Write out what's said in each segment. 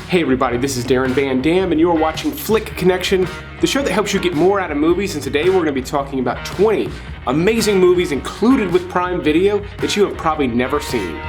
Hey everybody, this is Darren Van Dam and you are watching Flick Connection, the show that helps you get more out of movies, and today we're going to be talking about 20 amazing movies included with Prime Video that you have probably never seen.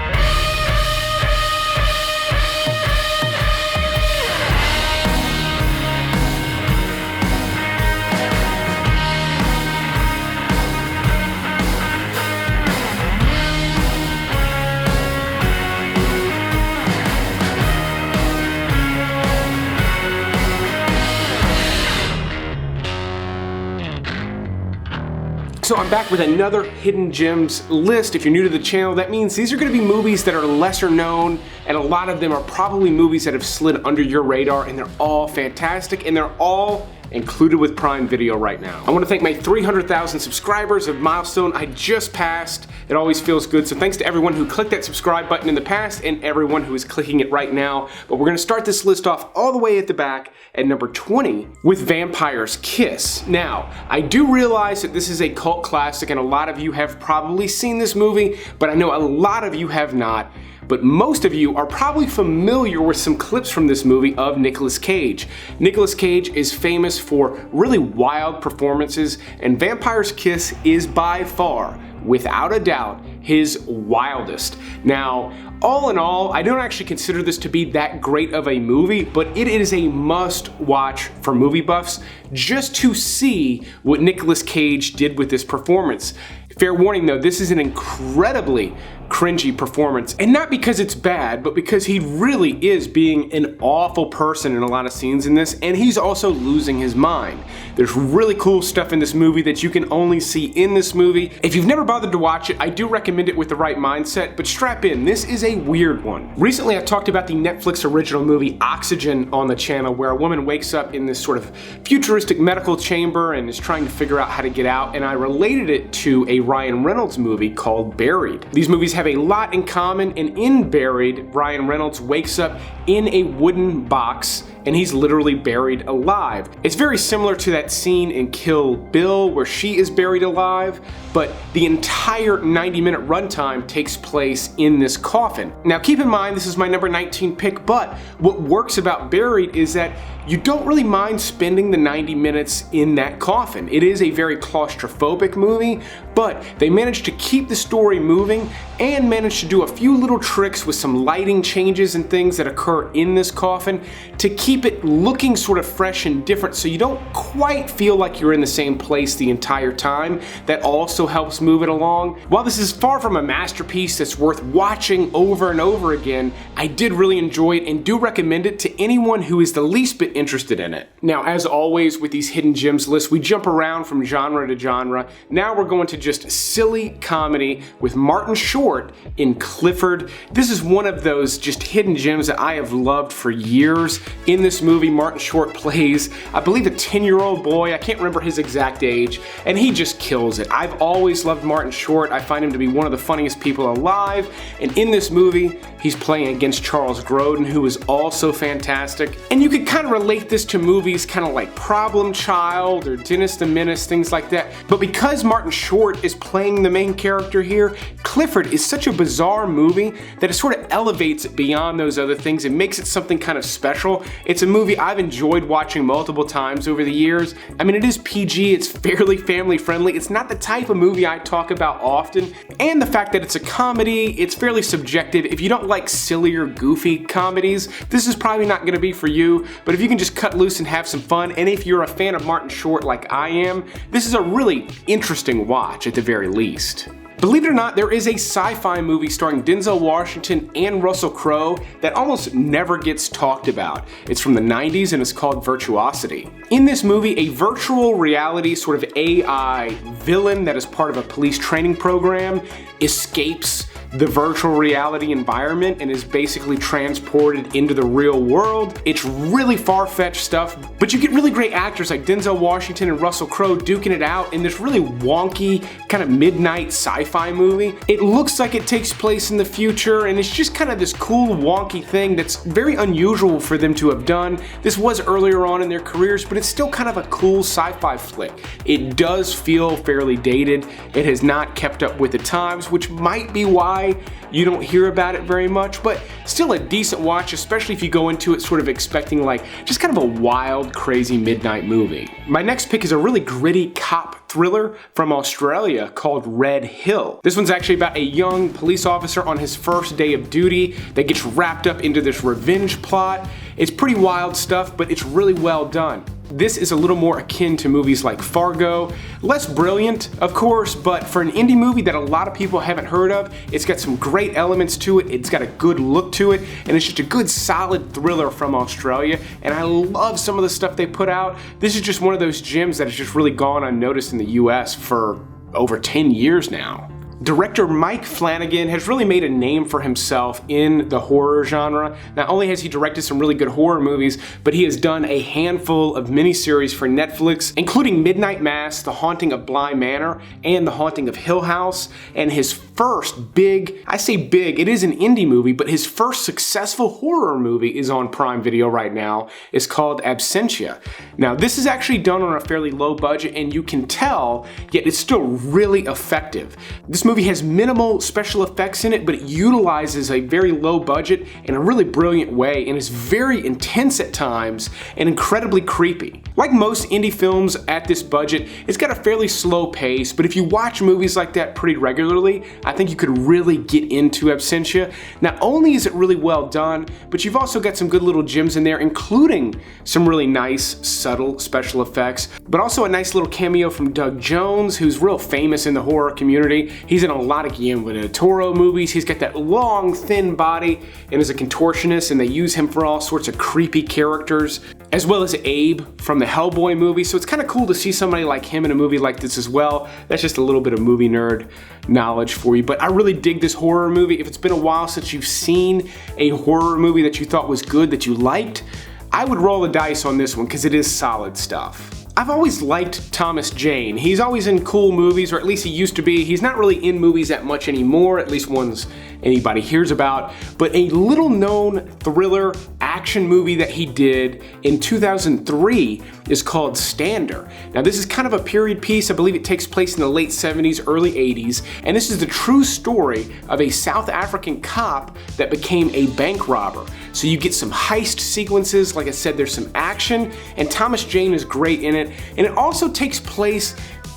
So I'm back with another Hidden Gems list. If you're new to the channel, that means these are going to be movies that are lesser known, and a lot of them are probably movies that have slid under your radar, and they're all fantastic, and they're all included with Prime Video right now. I want to thank my 300,000 subscribers, a milestone I just passed. It always feels good, so thanks to everyone who clicked that subscribe button in the past and everyone who is clicking it right now. But we're going to start this list off all the way at the back at number 20 with Vampire's Kiss. Now, I do realize that this is a cult classic and a lot of you have probably seen this movie, but I know a lot of you have not. But most of you are probably familiar with some clips from this movie of Nicolas Cage. Nicolas Cage is famous for really wild performances, and Vampire's Kiss is by far, without a doubt, his wildest. Now, all in all, I don't actually consider this to be that great of a movie, but it is a must-watch for movie buffs just to see what Nicolas Cage did with this performance. Fair warning though, this is an incredibly cringy performance, and not because it's bad, but because he really is being an awful person in a lot of scenes in this, and he's also losing his mind. There's really cool stuff in this movie that you can only see in this movie. If you've never bothered to watch it, I do recommend it with the right mindset, but strap in, this is a weird one. Recently I talked about the Netflix original movie Oxygen on the channel, where a woman wakes up in this sort of futuristic medical chamber and is trying to figure out how to get out, and I related it to a Ryan Reynolds movie called Buried. These movies have a lot in common, and in Buried, Ryan Reynolds wakes up in a wooden box and he's literally buried alive. It's very similar to that scene in Kill Bill where she is buried alive, but the entire 90-minute runtime takes place in this coffin. Now keep in mind this is my number 19 pick, but what works about Buried is that you don't really mind spending the 90 minutes in that coffin. It is a very claustrophobic movie, but they managed to keep the story moving and managed to do a few little tricks with some lighting changes and things that occur in this coffin to keep it looking sort of fresh and different, so you don't quite feel like you're in the same place the entire time. That also helps move it along. While this is far from a masterpiece that's worth watching over and over again, I did really enjoy it and do recommend it to anyone who is the least bit interested in it. Now, as always with these Hidden Gems lists, we jump around from genre to genre. Now we're going to just silly comedy with Martin Short in Clifford. This is one of those just hidden gems that I have loved for years. In this movie, Martin Short plays, I believe, a 10-year-old boy. I can't remember his exact age, and he just kills it. I've always loved Martin Short. I find him to be one of the funniest people alive, and in this movie, he's playing against Charles Grodin, who is also fantastic. And you could kind of relate this to movies kind of like Problem Child or Dennis the Menace, things like that. But because Martin Short is playing the main character here, Clifford is such a bizarre movie that it sort of elevates it beyond those other things and makes it something kind of special. It's a movie I've enjoyed watching multiple times over the years. I mean, it is PG, it's fairly family friendly, it's not the type of movie I talk about often, and the fact that it's a comedy, it's fairly subjective. If you don't like sillier, goofy comedies, this is probably not going to be for you, but if you can just cut loose and have some fun, and if you're a fan of Martin Short like I am, this is a really interesting watch at the very least. Believe it or not, there is a sci-fi movie starring Denzel Washington and Russell Crowe that almost never gets talked about. It's from the 90s and it's called Virtuosity. In this movie, a virtual reality sort of AI villain that is part of a police training program escapes the virtual reality environment and is basically transported into the real world. It's really far-fetched stuff, but you get really great actors like Denzel Washington and Russell Crowe duking it out in this really wonky kind of midnight sci-fi movie. It looks like it takes place in the future, and it's just kind of this cool wonky thing that's very unusual for them to have done. This was earlier on in their careers, but it's still kind of a cool sci-fi flick. It does feel fairly dated. It has not kept up with the times, which might be why why you don't hear about it very much, but still a decent watch, especially if you go into it sort of expecting like just kind of a wild, crazy midnight movie. My next pick is a really gritty cop thriller from Australia called Red Hill. This one's actually about a young police officer on his first day of duty that gets wrapped up into this revenge plot. It's pretty wild stuff, but it's really well done. This is a little more akin to movies like Fargo. Less brilliant, of course, but for an indie movie that a lot of people haven't heard of, it's got some great elements to it, it's got a good look to it, and it's just a good solid thriller from Australia, and I love some of the stuff they put out. This is just one of those gems that has just really gone unnoticed in the US for over 10 years now. Director Mike Flanagan has really made a name for himself in the horror genre. Not only has he directed some really good horror movies, but he has done a handful of miniseries for Netflix, including Midnight Mass, The Haunting of Bly Manor, and The Haunting of Hill House. And his first big, I say big, it is an indie movie, but his first successful horror movie is on Prime Video right now. It's called Absentia. Now, this is actually done on a fairly low budget, and you can tell, yet it's still really effective. This movie has minimal special effects in it, but it utilizes a very low budget in a really brilliant way and is very intense at times and incredibly creepy. Like most indie films at this budget, it's got a fairly slow pace, but if you watch movies like that pretty regularly, I think you could really get into Absentia. Not only is it really well done, but you've also got some good little gems in there, including some really nice, subtle special effects, but also a nice little cameo from Doug Jones, who's real famous in the horror community. He's in a lot of Guillermo del Toro movies. He's got that long, thin body and is a contortionist, and they use him for all sorts of creepy characters, as well as Abe from the Hellboy movie. So it's kind of cool to see somebody like him in a movie like this as well. That's just a little bit of movie nerd knowledge for you, but I really dig this horror movie. If it's been a while since you've seen a horror movie that you thought was good, that you liked, I would roll the dice on this one because it is solid stuff. I've always liked Thomas Jane. He's always in cool movies, or at least he used to be. He's not really in movies that much anymore, at least ones anybody hears about, but a little known thriller action movie that he did in 2003 is called Stander. Now this is kind of a period piece. I believe it takes place in the late 70s, early 80s, and this is the true story of a South African cop that became a bank robber. So you get some heist sequences, like I said, there's some action, and Thomas Jane is great in it, and it also takes place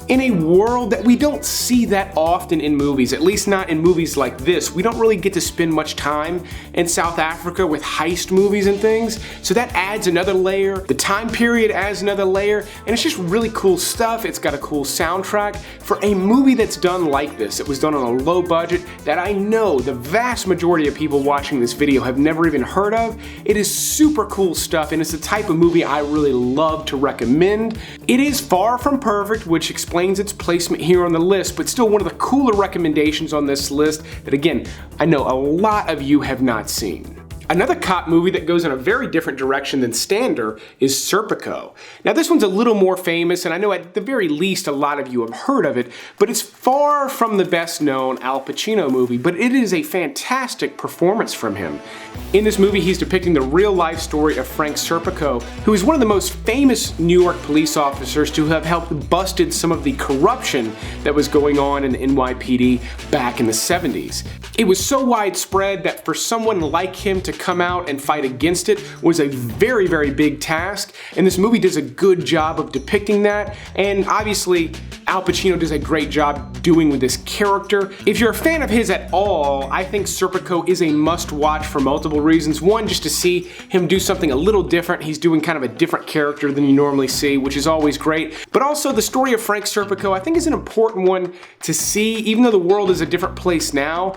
in a world that we don't see that often in movies, at least not in movies like this. We don't really get to spend much time in South Africa with heist movies and things, so that adds another layer. The time period adds another layer, and it's just really cool stuff. It's got a cool soundtrack. For a movie that's done like this, it was done on a low budget that I know the vast majority of people watching this video have never even heard of. It is super cool stuff, and it's the type of movie I really love to recommend. It is far from perfect, which explains its placement here on the list, but still one of the cooler recommendations on this list that, again, I know a lot of you have not seen. Another cop movie that goes in a very different direction than Stander is Serpico. Now this one's a little more famous, and I know at the very least a lot of you have heard of it, but it's far from the best known Al Pacino movie, but it is a fantastic performance from him. In this movie, he's depicting the real life story of Frank Serpico, who is one of the most famous New York police officers to have helped busted some of the corruption that was going on in the NYPD back in the 70s. It was so widespread that for someone like him to come out and fight against it was a very, very big task, and this movie does a good job of depicting that, and obviously Al Pacino does a great job doing with this character. If you're a fan of his at all, I think Serpico is a must-watch for multiple reasons. One, just to see him do something a little different. He's doing kind of a different character than you normally see, which is always great. But also the story of Frank Serpico, I think, is an important one to see. Even though the world is a different place now,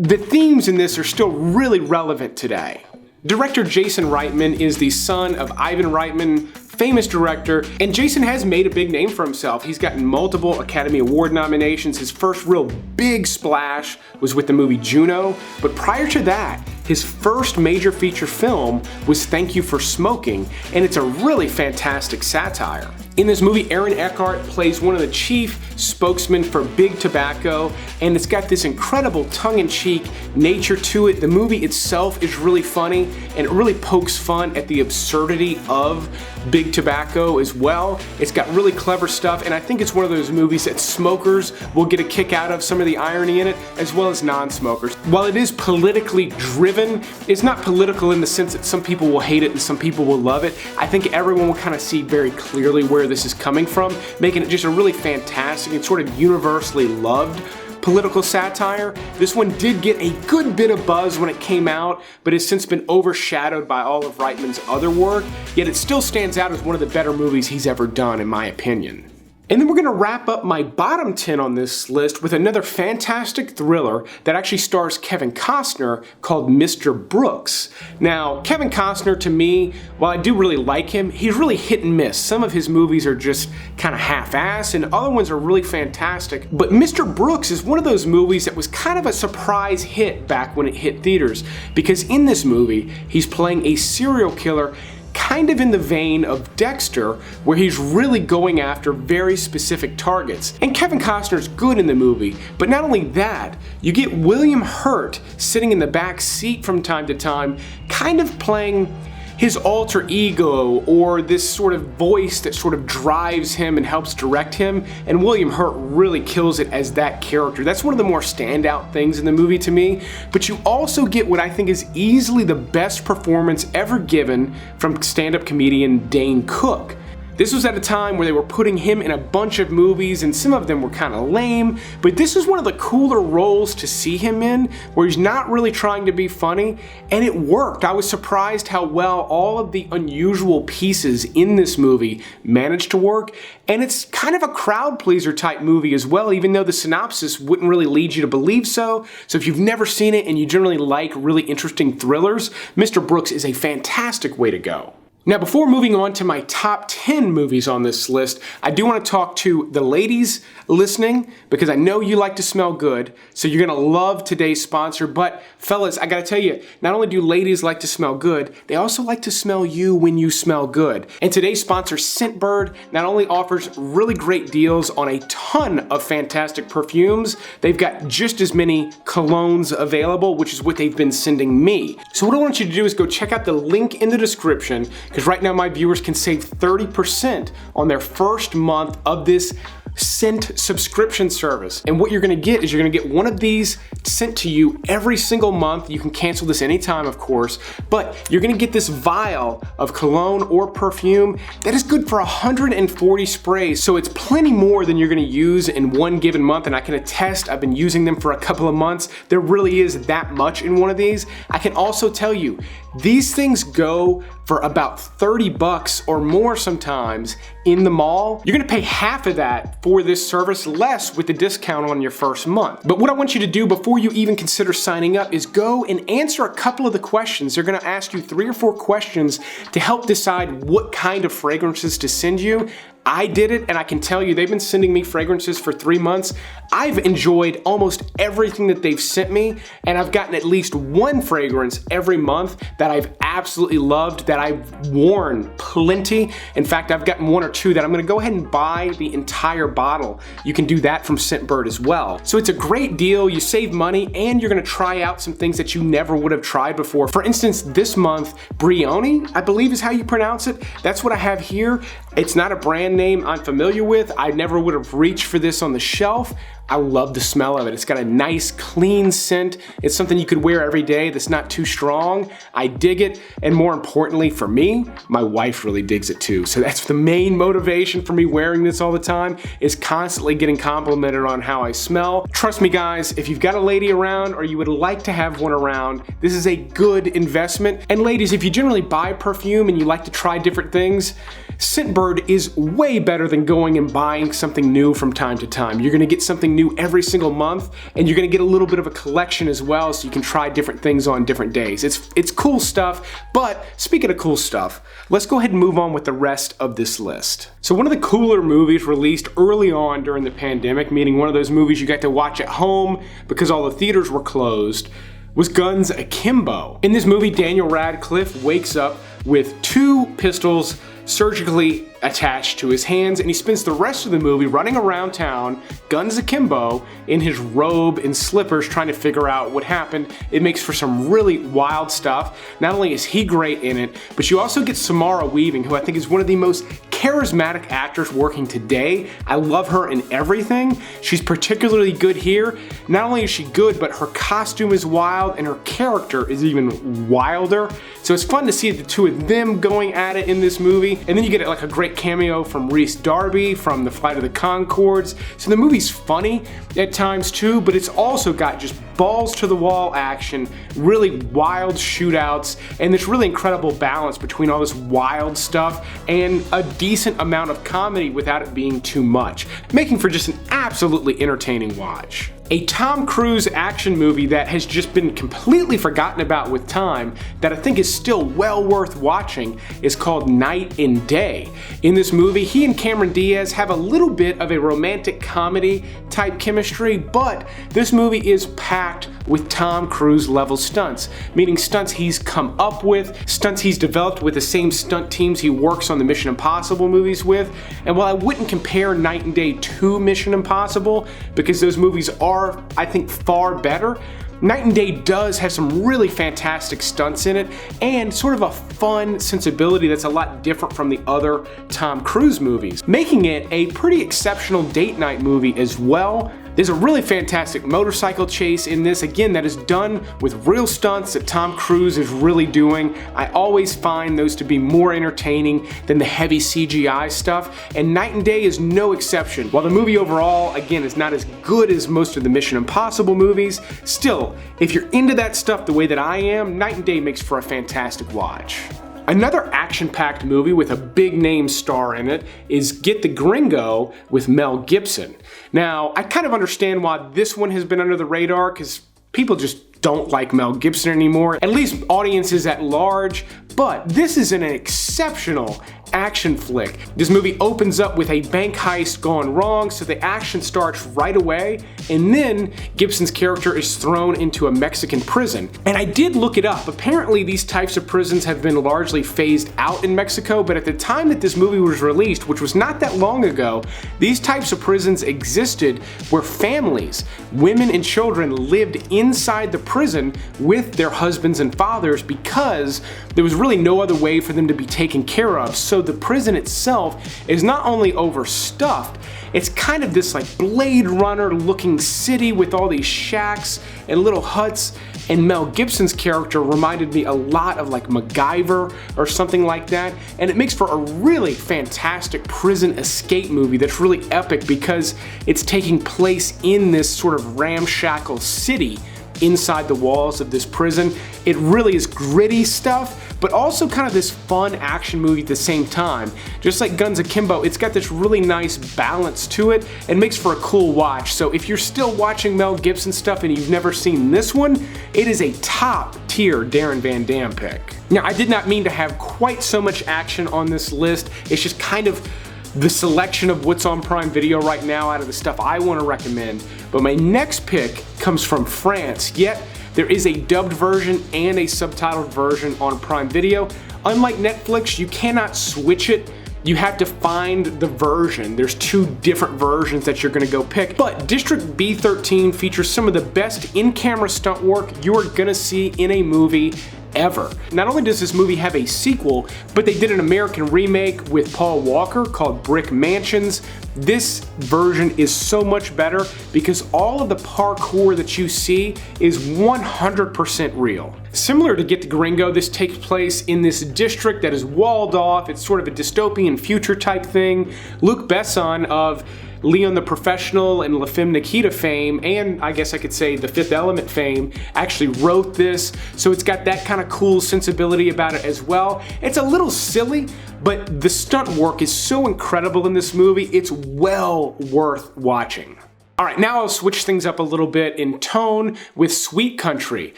the themes in this are still really relevant today. Director Jason Reitman is the son of Ivan Reitman, famous director, and Jason has made a big name for himself. He's gotten multiple Academy Award nominations. His first real big splash was with the movie Juno, but prior to that, his first major feature film was Thank You for Smoking, and it's a really fantastic satire. In this movie, Aaron Eckhart plays one of the chief spokesmen for Big Tobacco, and it's got this incredible tongue-in-cheek nature to it. The movie itself is really funny, and it really pokes fun at the absurdity of Big Tobacco as well. It's got really clever stuff, and I think it's one of those movies that smokers will get a kick out of some of the irony in it, as well as non-smokers. While it is politically driven, it's not political in the sense that some people will hate it and some people will love it. I think everyone will kind of see very clearly where this is coming from, making it just a really fantastic and sort of universally loved political satire. This one did get a good bit of buzz when it came out, but has since been overshadowed by all of Reitman's other work, yet it still stands out as one of the better movies he's ever done, in my opinion. And then we're gonna wrap up my bottom 10 on this list with another fantastic thriller that actually stars Kevin Costner called Mr. Brooks. Now, Kevin Costner, to me, while I do really like him, he's really hit and miss. Some of his movies are just kind of half-assed and other ones are really fantastic. But Mr. Brooks is one of those movies that was kind of a surprise hit back when it hit theaters, because in this movie, he's playing a serial killer kind of in the vein of Dexter, where he's really going after very specific targets. And Kevin Costner's good in the movie, but not only that, you get William Hurt sitting in the back seat from time to time, kind of playing his alter ego, or this sort of voice that sort of drives him and helps direct him, and William Hurt really kills it as that character. That's one of the more standout things in the movie to me, but you also get what I think is easily the best performance ever given from stand-up comedian Dane Cook. This was at a time where they were putting him in a bunch of movies, and some of them were kind of lame, but this is one of the cooler roles to see him in, where he's not really trying to be funny, and it worked. I was surprised how well all of the unusual pieces in this movie managed to work, and it's kind of a crowd pleaser type movie as well, even though the synopsis wouldn't really lead you to believe so. So if you've never seen it and you generally like really interesting thrillers, Mr. Brooks is a fantastic way to go. Now, before moving on to my top 10 movies on this list, I do want to talk to the ladies listening, because I know you like to smell good, so you're going to love today's sponsor. But fellas, I got to tell you, not only do ladies like to smell good, they also like to smell you when you smell good. And today's sponsor, Scentbird, not only offers really great deals on a ton of fantastic perfumes, they've got just as many colognes available, which is what they've been sending me. So what I want you to do is go check out the link in the description, because right now my viewers can save 30% on their first month of this Scent subscription service. And what you're gonna get is you're gonna get one of these sent to you every single month. You can cancel this anytime, of course, but you're gonna get this vial of cologne or perfume that is good for 140 sprays. So it's plenty more than you're gonna use in one given month. And I can attest, I've been using them for a couple of months. There really is that much in one of these. I can also tell you, these things go for about 30 bucks or more sometimes in the mall. You're gonna pay half of that for this service, less with the discount on your first month. But what I want you to do before you even consider signing up is go and answer a couple of the questions. They're gonna ask you 3 or 4 questions to help decide what kind of fragrances to send you. I did it, and I can tell you they've been sending me fragrances for 3 months. I've enjoyed almost everything that they've sent me, and I've gotten at least one fragrance every month that I've absolutely loved, that I've worn plenty. In fact, I've gotten 1 or 2 that I'm gonna go ahead and buy the entire bottle. You can do that from Scentbird as well. So it's a great deal, you save money, and you're gonna try out some things that you never would have tried before. For instance, this month, Brioni, I believe is how you pronounce it. That's what I have here. It's not a brand name I'm familiar with. I never would have reached for this on the shelf. I love the smell of it. It's got a nice, clean scent. It's something you could wear every day that's not too strong. I dig it, and more importantly for me, my wife really digs it too. So that's the main motivation for me wearing this all the time, is constantly getting complimented on how I smell. Trust me guys, if you've got a lady around or you would like to have one around, this is a good investment. And ladies, if you generally buy perfume and you like to try different things, Scentbird is way better than going and buying something new from time to time. You're gonna get something new every single month, and you're gonna get a little bit of a collection as well, so you can try different things on different days. It's cool stuff, but speaking of cool stuff, let's go ahead and move on with the rest of this list. So one of the cooler movies released early on during the pandemic, meaning one of those movies you got to watch at home because all the theaters were closed, was Guns Akimbo. In this movie, Daniel Radcliffe wakes up with 2 pistols surgically attached to his hands, and he spends the rest of the movie running around town, guns akimbo, in his robe and slippers trying to figure out what happened. It makes for some really wild stuff. Not only is he great in it, but you also get Samara Weaving, who I think is one of the most charismatic actors working today. I love her in everything. She's particularly good here. Not only is she good, but her costume is wild and her character is even wilder. So it's fun to see the 2 of them going at it in this movie. And then you get like a great cameo from Rhys Darby from The Flight of the Conchords. So the movie's funny at times too, but it's also got just balls to the wall action, really wild shootouts, and this really incredible balance between all this wild stuff and a decent amount of comedy without it being too much, making for just an absolutely entertaining watch. A Tom Cruise action movie that has just been completely forgotten about with time that I think is still well worth watching is called Night and Day. In this movie, he and Cameron Diaz have a little bit of a romantic comedy type chemistry, but this movie is packed with Tom Cruise level stunts, meaning stunts he's come up with, stunts he's developed with the same stunt teams he works on the Mission Impossible movies with. And while I wouldn't compare Night and Day to Mission Impossible, because those movies are, I think, far better, Night and Day does have some really fantastic stunts in it and sort of a fun sensibility that's a lot different from the other Tom Cruise movies, making it a pretty exceptional date night movie as well. There's a really fantastic motorcycle chase in this, again, that is done with real stunts that Tom Cruise is really doing. I always find those to be more entertaining than the heavy CGI stuff, and Night and Day is no exception. While the movie overall, again, is not as good as most of the Mission Impossible movies, still, if you're into that stuff the way that I am, Night and Day makes for a fantastic watch. Another action-packed movie with a big name star in it is Get the Gringo with Mel Gibson. Now, I kind of understand why this one has been under the radar, because people just don't like Mel Gibson anymore, at least audiences at large, but this is an exceptional action flick. This movie opens up with a bank heist gone wrong, so the action starts right away, and then Gibson's character is thrown into a Mexican prison. And I did look it up. Apparently these types of prisons have been largely phased out in Mexico, but at the time that this movie was released, which was not that long ago, these types of prisons existed where families, women and children, lived inside the prison with their husbands and fathers because there was really no other way for them to be taken care of. So the prison itself is not only overstuffed, it's kind of this like Blade Runner looking city with all these shacks and little huts, and Mel Gibson's character reminded me a lot of like MacGyver or something like that, and it makes for a really fantastic prison escape movie that's really epic because it's taking place in this sort of ramshackle city inside the walls of this prison. It really is gritty stuff, but also kind of this fun action movie at the same time. Just like Guns Akimbo, it's got this really nice balance to it and makes for a cool watch. So if you're still watching Mel Gibson stuff and you've never seen this one, it is a top tier Darren Van Dam pick. Now, I did not mean to have quite so much action on this list. It's just kind of the selection of what's on Prime Video right now out of the stuff I want to recommend. But my next pick comes from France, yet there is a dubbed version and a subtitled version on Prime Video. Unlike Netflix, you cannot switch it. You have to find the version. There's 2 different versions that you're gonna go pick. But District B13 features some of the best in-camera stunt work you are gonna see in a movie ever. Not only does this movie have a sequel, but they did an American remake with Paul Walker called Brick Mansions. This version is so much better because all of the parkour that you see is 100% real. Similar to Get the Gringo, this takes place in this district that is walled off. It's sort of a dystopian future type thing. Luc Besson of Leon the Professional and La Femme Nikita fame, and I guess I could say The Fifth Element fame, actually wrote this, so it's got that kind of cool sensibility about it as well. It's a little silly, but the stunt work is so incredible in this movie, it's well worth watching. Alright, now I'll switch things up a little bit in tone with Sweet Country,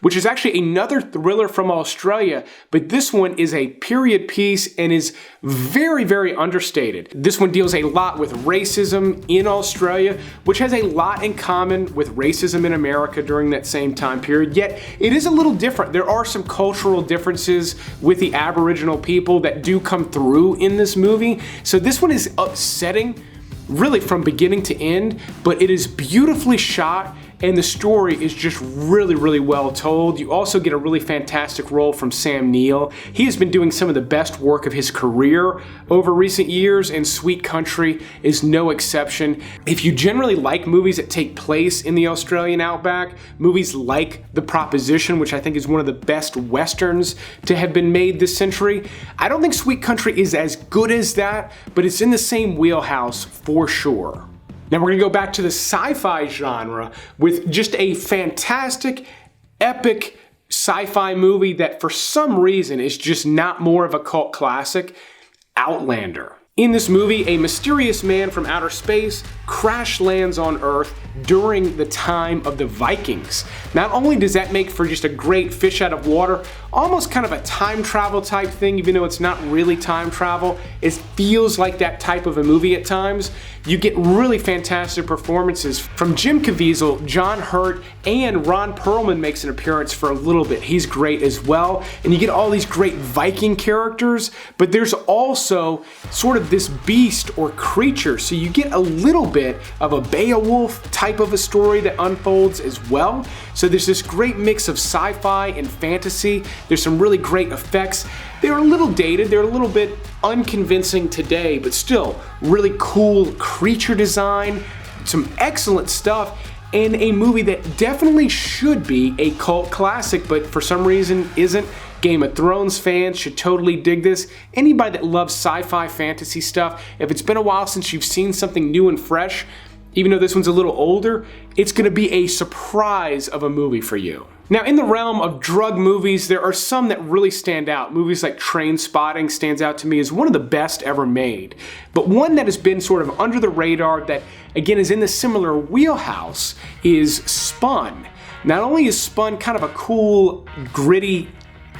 which is actually another thriller from Australia, but this one is a period piece and is very, very understated. This one deals a lot with racism in Australia, which has a lot in common with racism in America during that same time period, yet it is a little different. There are some cultural differences with the Aboriginal people that do come through in this movie, so this one is upsetting really from beginning to end, but it is beautifully shot and the story is just really, really well told. You also get a really fantastic role from Sam Neill. He has been doing some of the best work of his career over recent years, and Sweet Country is no exception. If you generally like movies that take place in the Australian outback, movies like The Proposition, which I think is one of the best westerns to have been made this century, I don't think Sweet Country is as good as that, but it's in the same wheelhouse for sure. Now we're gonna go back to the sci-fi genre with just a fantastic, epic sci-fi movie that for some reason is just not more of a cult classic, Outlander. In this movie, a mysterious man from outer space crash lands on Earth during the time of the Vikings. Not only does that make for just a great fish out of water, almost kind of a time travel type thing, even though it's not really time travel, it feels like that type of a movie at times. You get really fantastic performances from Jim Caviezel, John Hurt, and Ron Perlman makes an appearance for a little bit. He's great as well. And you get all these great Viking characters, but there's also sort of this beast or creature. So you get a little bit of a Beowulf type of a story that unfolds as well. So there's this great mix of sci-fi and fantasy. There's some really great effects. They're a little dated, they're a little bit unconvincing today, but still really cool creature design, some excellent stuff, and a movie that definitely should be a cult classic, but for some reason isn't. Game of Thrones fans should totally dig this. Anybody that loves sci-fi fantasy stuff, if it's been a while since you've seen something new and fresh, even though this one's a little older, it's gonna be a surprise of a movie for you. Now, in the realm of drug movies, there are some that really stand out. Movies like Trainspotting stands out to me as one of the best ever made. But one that has been sort of under the radar that, again, is in the similar wheelhouse is Spun. Not only is Spun kind of a cool, gritty,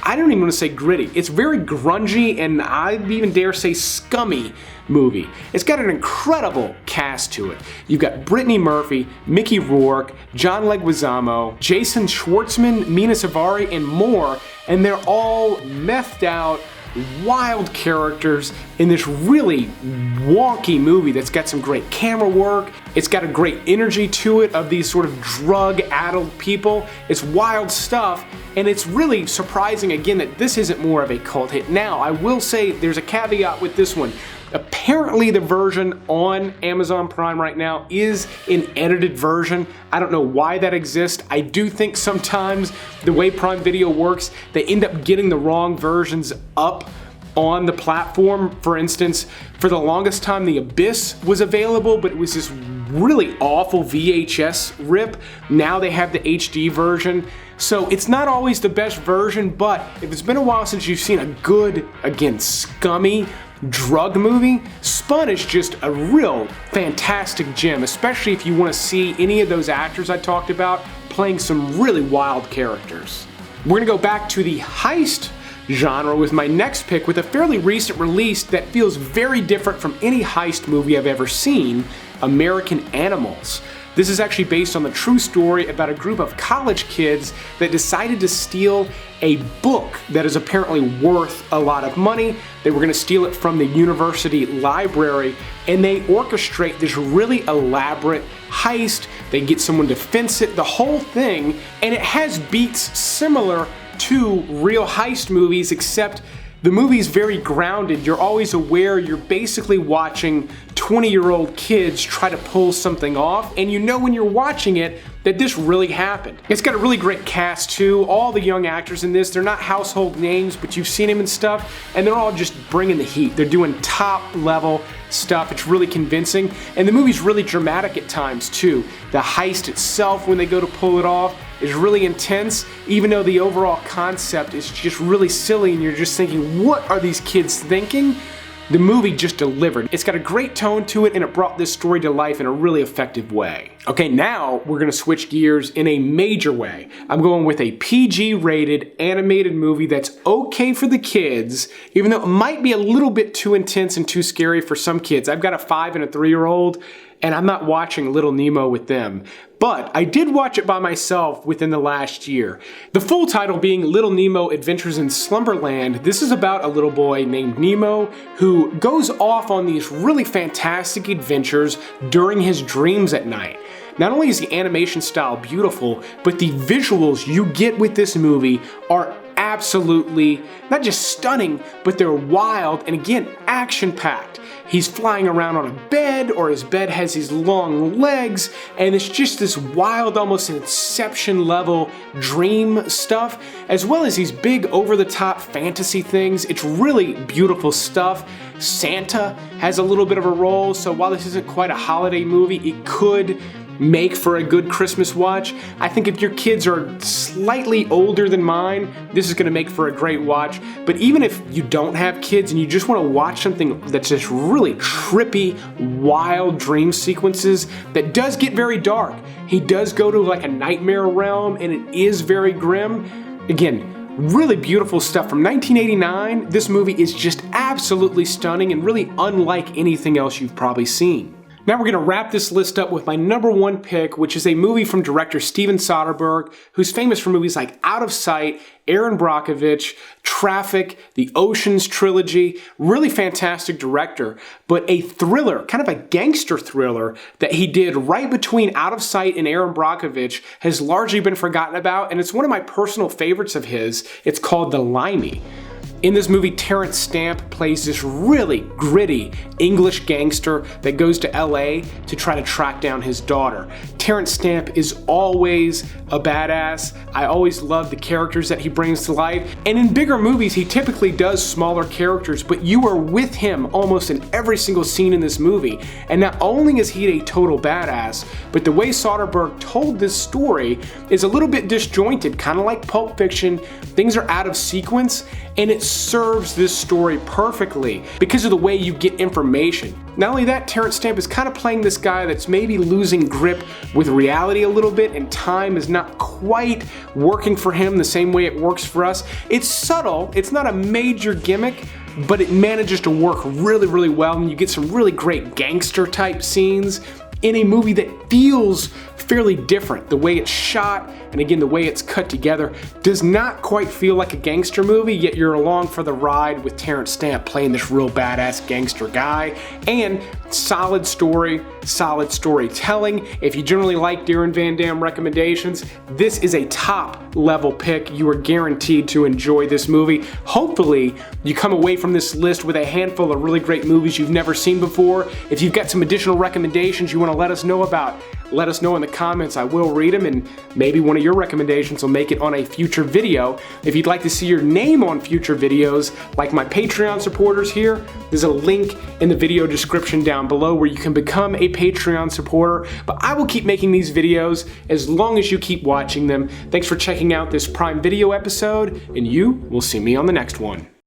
I don't even want to say gritty, it's very grungy and I'd even dare say scummy movie. It's got an incredible cast to it. You've got Brittany Murphy, Mickey Rourke, John Leguizamo, Jason Schwartzman, Mina Suvari, and more, and they're all methed out, wild characters in this really wonky movie that's got some great camera work. It's got a great energy to it of these sort of drug-addled people. It's wild stuff, and it's really surprising again that this isn't more of a cult hit. Now, I will say there's a caveat with this one. Apparently the version on Amazon Prime right now is an edited version. I don't know why that exists. I do think sometimes the way Prime Video works, they end up getting the wrong versions up on the platform. For instance, for the longest time The Abyss was available, but it was this really awful VHS rip. Now they have the HD version. So it's not always the best version, but if it's been a while since you've seen a good, again, scummy drug movie, Spun is just a real fantastic gem, especially if you want to see any of those actors I talked about playing some really wild characters. We're gonna go back to the heist genre with my next pick with a fairly recent release that feels very different from any heist movie I've ever seen, American Animals. This is actually based on the true story about a group of college kids that decided to steal a book that is apparently worth a lot of money. They were going to steal it from the university library, and they orchestrate this really elaborate heist. They get someone to fence it, the whole thing, and it has beats similar to real heist movies, except the movie's very grounded. You're always aware you're basically watching 20-year-old kids try to pull something off, and you know when you're watching it that this really happened. It's got a really great cast too. All the young actors in this, they're not household names, but you've seen them and stuff, and they're all just bringing the heat. They're doing top level stuff. It's really convincing, and the movie's really dramatic at times too. The heist itself, when they go to pull it off, is really intense, even though the overall concept is just really silly and you're just thinking, what are these kids thinking? the movie just delivered. It's got a great tone to it, and it brought this story to life in a really effective way. Okay, now we're gonna switch gears in a major way. I'm going with a PG-rated animated movie that's okay for the kids, even though it might be a little bit too intense and too scary for some kids. I've got a 5 and a 3-year-old, and I'm not watching Little Nemo with them. But I did watch it by myself within the last year. The full title being Little Nemo Adventures in Slumberland. This is about a little boy named Nemo who goes off on these really fantastic adventures during his dreams at night. Not only is the animation style beautiful, but the visuals you get with this movie are absolutely not just stunning, but they're wild and again, action-packed. He's flying around on a bed, or his bed has these long legs, and it's just this wild, almost Inception level dream stuff, as well as these big over-the-top fantasy things. It's really beautiful stuff. Santa has a little bit of a role, so while this isn't quite a holiday movie, it could make for a good Christmas watch. I think if your kids are slightly older than mine, this is gonna make for a great watch. But even if you don't have kids and you just wanna watch something that's just really trippy, wild dream sequences, that does get very dark. He does go to like a nightmare realm and it is very grim. Again, really beautiful stuff from 1989. This movie is just absolutely stunning and really unlike anything else you've probably seen. Now we're going to wrap this list up with my number 1 pick, which is a movie from director Steven Soderbergh, who's famous for movies like Out of Sight, Erin Brockovich, Traffic, the Ocean's trilogy. Really fantastic director, but a thriller, kind of a gangster thriller that he did right between Out of Sight and Erin Brockovich has largely been forgotten about, and it's one of my personal favorites of his. It's called The Limey. In this movie, Terrence Stamp plays this really gritty English gangster that goes to LA to try to track down his daughter. Terrence Stamp is always a badass. I always love the characters that he brings to life. And in bigger movies, he typically does smaller characters, but you are with him almost in every single scene in this movie. And not only is he a total badass, but the way Soderbergh told this story is a little bit disjointed, kind of like Pulp Fiction. Things are out of sequence, and it serves this story perfectly because of the way you get information. Not only that, Terrence Stamp is kind of playing this guy that's maybe losing grip with reality a little bit, and time is not quite working for him the same way it works for us. It's subtle, it's not a major gimmick, but it manages to work really, really well, and you get some really great gangster type scenes in a movie that feels fairly different. The way it's shot, and again, the way it's cut together, does not quite feel like a gangster movie, yet you're along for the ride with Terrence Stamp playing this real badass gangster guy. And solid story, solid storytelling. If you generally like Darren Van Dam recommendations, this is a top level pick. You are guaranteed to enjoy this movie. Hopefully, you come away from this list with a handful of really great movies you've never seen before. If you've got some additional recommendations you want to let us know about, let us know in the comments. I will read them, and maybe one of your recommendations will make it on a future video. If you'd like to see your name on future videos, like my Patreon supporters here, there's a link in the video description down below where you can become a Patreon supporter. But I will keep making these videos as long as you keep watching them. Thanks for checking out this Prime Video episode, and you will see me on the next one.